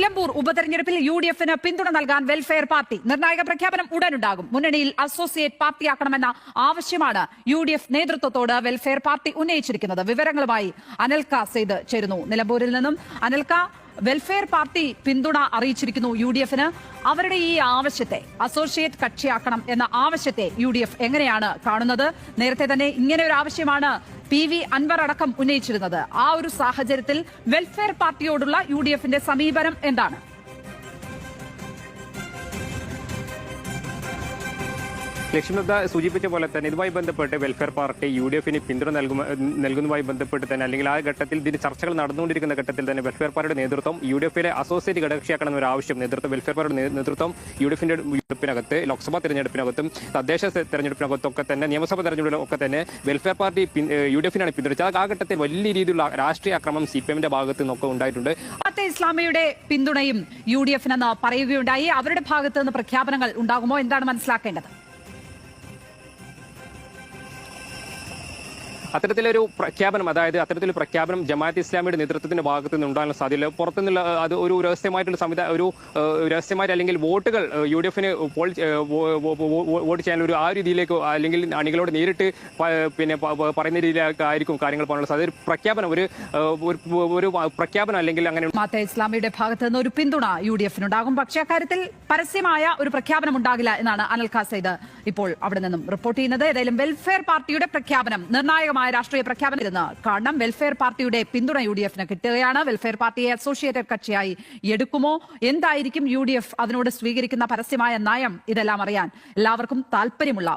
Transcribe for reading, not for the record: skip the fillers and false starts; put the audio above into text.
നിലമ്പൂർ ഉപതെരഞ്ഞെടുപ്പിൽ യുഡിഎഫിന് പിന്തുണ നൽകാൻ വെൽഫെയർ പാർട്ടി നിർണായക പ്രഖ്യാപനം ഉടനുണ്ടാകും. മുന്നണിയിൽ അസോസിയേറ്റ് പാർട്ടിയാക്കണമെന്ന ആവശ്യമാണ് യുഡിഎഫ് നേതൃത്വത്തോട് വെൽഫെയർ പാർട്ടി ഉന്നയിച്ചിരിക്കുന്നത്. വിവരങ്ങളുമായി അനൽക സെയ്ദ് ചേരുന്നു നിലമ്പൂരിൽ നിന്നും. അനൽക, വെൽഫെയർ പാർട്ടി പിന്തുണ അറിയിച്ചിരിക്കുന്നു യുഡിഎഫിന്. അവരുടെ ഈ ആവശ്യത്തെ, അസോസിയേറ്റ് കക്ഷിയാക്കണം എന്ന ആവശ്യത്തെ യുഡിഎഫ് എങ്ങനെയാണ് കാണുന്നത്? നേരത്തെ തന്നെ ഇങ്ങനെ ഒരു ആവശ്യമാണ് PV അൻവർ അടക്കം ഉന്നയിച്ചിരുന്നത്. ആ ഒരു സാഹചര്യത്തിൽ വെൽഫെയർ പാർട്ടിയോടുള്ള യുഡിഎഫിന്റെ സമീപനം എന്താണ്? ലക്ഷ്മണ സൂചിപ്പിച്ച പോലെ തന്നെ ഇതുമായി ബന്ധപ്പെട്ട് വെൽഫെയർ പാർട്ടി യുഡിഎഫിന് പിന്തുണ നൽകുന്നതുമായി ബന്ധപ്പെട്ട് തന്നെ, അല്ലെങ്കിൽ ആ ഘട്ടത്തിൽ ഇതിന് ചർച്ചകൾ നടന്നുകൊണ്ടിരിക്കുന്ന ഘട്ടത്തിൽ തന്നെ വെൽഫെയർ പാർട്ടിയുടെ നേതൃത്വം യുഡിഎഫിലെ അസോസിയേറ്റ് ഘടകകക്ഷിയാക്കണമെന്ന ഒരു ആവശ്യം വെൽഫെയർ പാർട്ടിയുടെ നേതൃത്വം യുഡിഎഫിന്റെ തെരഞ്ഞെടുപ്പിനകത്ത്, ലോക്സഭാ തെരഞ്ഞെടുപ്പിനകത്തും തദ്ദേശ തെരഞ്ഞെടുപ്പിനകത്തൊക്കെ തന്നെ, നിയമസഭാ തെരഞ്ഞെടുപ്പിലൊക്കെ തന്നെ വെൽഫെയർ പാർട്ടി യുഡിഎഫിനാണ് പിന്തുണച്ചത്. ആ ഘട്ടത്തിൽ വലിയ രീതിയിലുള്ള രാഷ്ട്രീയ ആക്രമണം CPM-ന്റെ ഭാഗത്ത് നിന്നൊക്കെ ഉണ്ടായിട്ടുണ്ട്. ഇസ്ലാമിയുടെ പിന്തുണയും യുഡിഎഫിനെന്ന് പറയുകയുണ്ടായി. അവരുടെ ഭാഗത്ത് നിന്ന് പ്രഖ്യാപനങ്ങൾ ഉണ്ടാകുമോ? എന്താണ് മനസ്സിലാക്കേണ്ടത്? അത്തരത്തിലൊരു പ്രഖ്യാപനം, അത്തരത്തിലൊരു പ്രഖ്യാപനം ജമാഅത്ത് ഇസ്ലാമിയുടെ നേതൃത്വത്തിന്റെ ഭാഗത്ത് നിന്ന് ഉണ്ടാകാൻ സാധ്യതയില്ല. പുറത്തുനിന്നുള്ള അത് ഒരു രഹസ്യമായിട്ടുള്ള രഹസ്യമായിട്ട് അല്ലെങ്കിൽ വോട്ടുകൾ യുഡിഎഫിന് വോട്ട് ചെയ്യാൻ ആ രീതിയിലേക്ക്, അല്ലെങ്കിൽ അണികളോട് നേരിട്ട് പറയുന്ന രീതിയിലായിരിക്കും കാര്യങ്ങൾ പോകാനുള്ള സാധ്യത. ഒരു പ്രഖ്യാപനം അല്ലെങ്കിൽ അങ്ങനെ ജമാഅത്തെ ഇസ്ലാമിയുടെ ഭാഗത്ത് നിന്ന് ഒരു പിന്തുണ യുഡിഎഫിനുണ്ടാകും. പക്ഷേ അക്കാര്യത്തിൽ പരസ്യമായ ഒരു പ്രഖ്യാപനം ഉണ്ടാകില്ല എന്നാണ് അനൽക സെയ്ദ് ഇപ്പോൾ അവിടെ നിന്നും റിപ്പോർട്ട് ചെയ്യുന്നത്. ഏതായാലും വെൽഫെയർ പാർട്ടിയുടെ പ്രഖ്യാപനം നിർണായകമായ രാഷ്ട്രീയ പ്രഖ്യാപനം ഇരുന്ന് കാണണം. വെൽഫെയർ പാർട്ടിയുടെ പിന്തുണ യുഡിഎഫിന് കിട്ടുകയാണ്. വെൽഫെയർ പാർട്ടിയെ അസോസിയേറ്റഡ് കക്ഷിയായി എടുക്കുമോ? എന്തായിരിക്കും യുഡിഎഫ് അതിനോട് സ്വീകരിക്കുന്ന പരസ്യമായ നയം? ഇതെല്ലാം അറിയാൻ എല്ലാവർക്കും താല്പര്യമുള്ള